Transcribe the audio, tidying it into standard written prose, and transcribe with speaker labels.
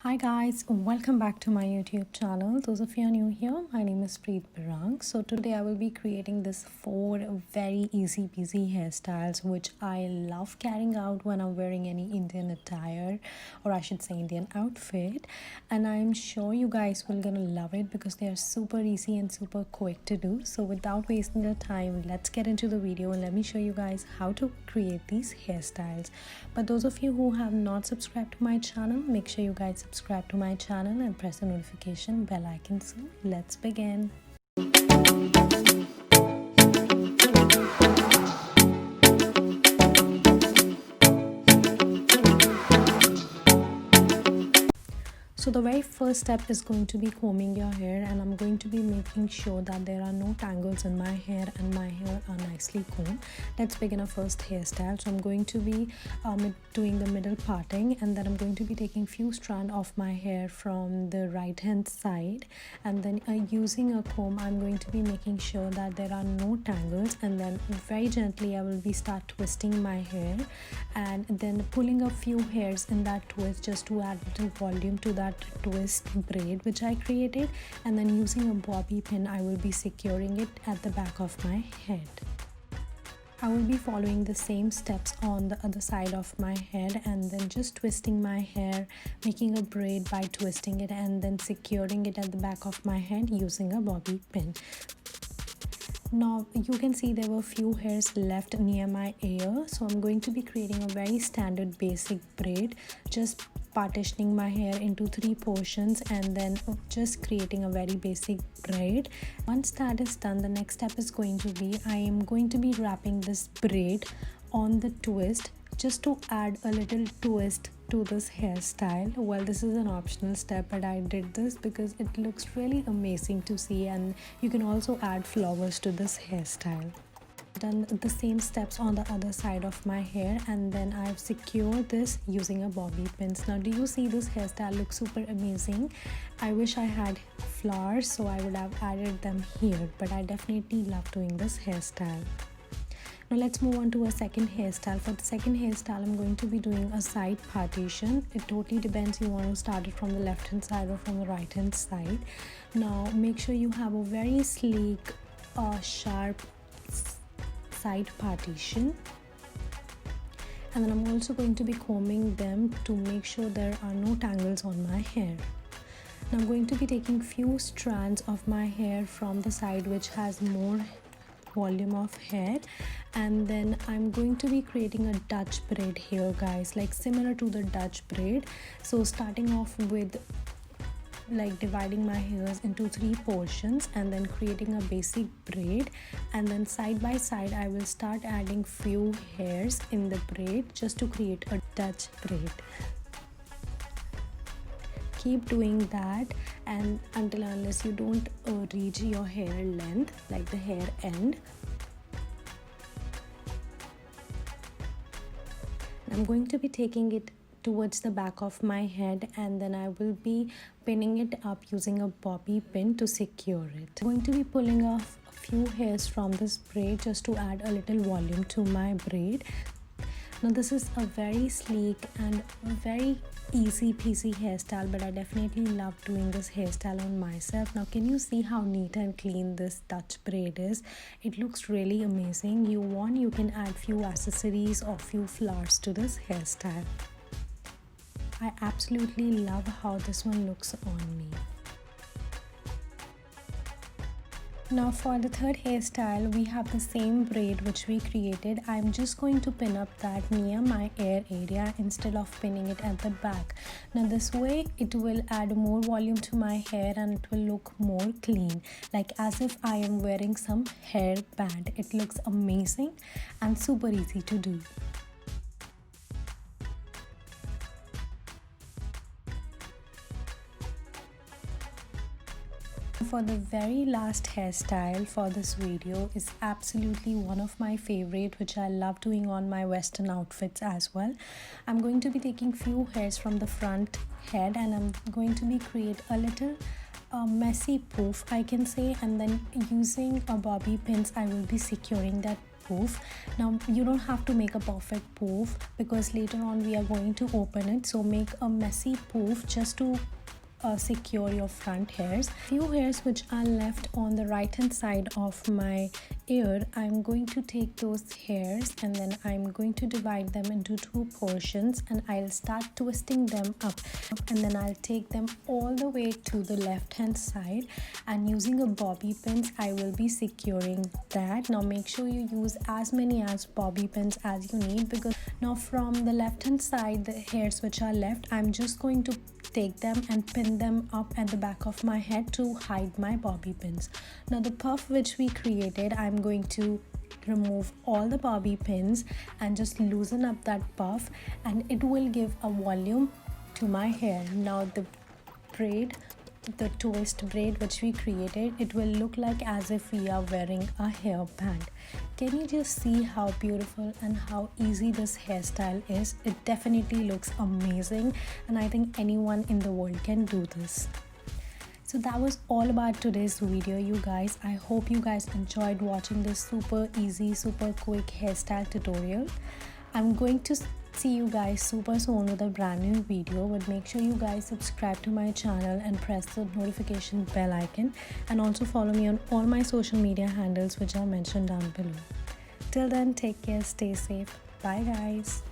Speaker 1: Hi guys, welcome back to my YouTube channel. Those of you new here, my name is Preet BIRANG. So today I will be creating this 4 very easy peasy hairstyles which I love carrying out when I'm wearing any Indian attire, or I should say Indian outfit, and I'm sure you guys will gonna love it because they are super easy and super quick to do. So without wasting your time, let's get into the video and let me show you guys how to create these hairstyles. But those of you who have not subscribed to my channel, make sure you guys subscribe to my channel and press the notification bell icon. So let's begin. So the very first step is going to be combing your hair, and I'm going to be making sure that there are no tangles in my hair and my hair are nicely combed. Let's begin our first hairstyle. So I'm going to be doing the middle parting, and then I'm going to be taking few strands of my hair from the right hand side, and then using a comb I'm going to be making sure that there are no tangles, and then very gently I will be start twisting my hair and then pulling a few hairs in that twist just to add little volume to that twist braid which I created, and then using a bobby pin I will be securing it at the back of my head. I will be following the same steps on the other side of my head, and then just twisting my hair, making a braid by twisting it and then securing it at the back of my head using a bobby pin. Now you can see there were few hairs left near my ear, so I'm going to be creating a very standard basic braid, just partitioning my hair into 3 portions and then just creating a very basic braid. Once that is done, the next step is going to be I am going to be wrapping this braid on the twist just to add a little twist to this hairstyle. Well, this is an optional step, but I did this because it looks really amazing to see, and you can also add flowers to this hairstyle. Done the same steps on the other side of my hair, and then I've secured this using a bobby pins. Now do you see this hairstyle looks super amazing? I wish I had flowers, so I would have added them here, but I definitely love doing this hairstyle. Now let's move on to a second hairstyle. For the second hairstyle, I'm going to be doing a side partition. It totally depends, you want to start it from the left hand side or from the right hand side. Now make sure you have a very sleek, sharp side partition, and then I'm also going to be combing them to make sure there are no tangles on my hair. Now I'm going to be taking few strands of my hair from the side which has more volume of hair, and then I'm going to be creating a Dutch braid here guys, like similar to the Dutch braid. So starting off with like dividing my hairs into 3 portions and then creating a basic braid, and then side by side I will start adding few hairs in the braid just to create a Dutch braid. Keep doing that and until unless you don't reach your hair length, like the hair end. I'm going to be taking it towards the back of my head, and then I will be pinning it up using a bobby pin to secure it. I'm going to be pulling off a few hairs from this braid just to add a little volume to my braid. Now this is a very sleek and very easy peasy hairstyle, but I definitely love doing this hairstyle on myself. Now can you see how neat and clean this Dutch braid is? It looks really amazing. You can add few accessories or few flowers to this hairstyle. I absolutely love how this one looks on me. Now for the third hairstyle, we have the same braid which we created. I'm just going to pin up that near my ear area instead of pinning it at the back. Now this way it will add more volume to my hair and it will look more clean, like as if I am wearing some hair band. It looks amazing and super easy to do. For the very last hairstyle for this video is absolutely one of my favorite, which I love doing on my western outfits as well. I'm going to be taking few hairs from the front head and I'm going to be create a little messy poof I can say, and then using a bobby pins I will be securing that poof. Now you don't have to make a perfect poof because later on we are going to open it, so make a messy poof just to secure your front hairs. Few hairs which are left on the right hand side of my ear, I'm going to take those hairs and then I'm going to divide them into two portions, and I'll start twisting them up, and then I'll take them all the way to the left hand side, and using a bobby pins I will be securing that. Now make sure you use as many as bobby pins as you need, because now from the left hand side, the hairs which are left, I'm just going to take them and pin them up at the back of my head to hide my bobby pins. Now the puff which we created, I'm going to remove all the bobby pins and just loosen up that puff, and it will give a volume to my hair. Now the braid, the twist braid which we created, it will look like as if we are wearing a hairband. Can you just see how beautiful and how easy this hairstyle is? It definitely looks amazing, and I think anyone in the world can do this. So that was all about today's video, you guys. I hope you guys enjoyed watching this super easy, super quick hairstyle tutorial. I'm going to see you guys super soon with a brand new video, but make sure you guys subscribe to my channel and press the notification bell icon, and also follow me on all my social media handles which are mentioned down below. Till then, take care, stay safe, bye guys.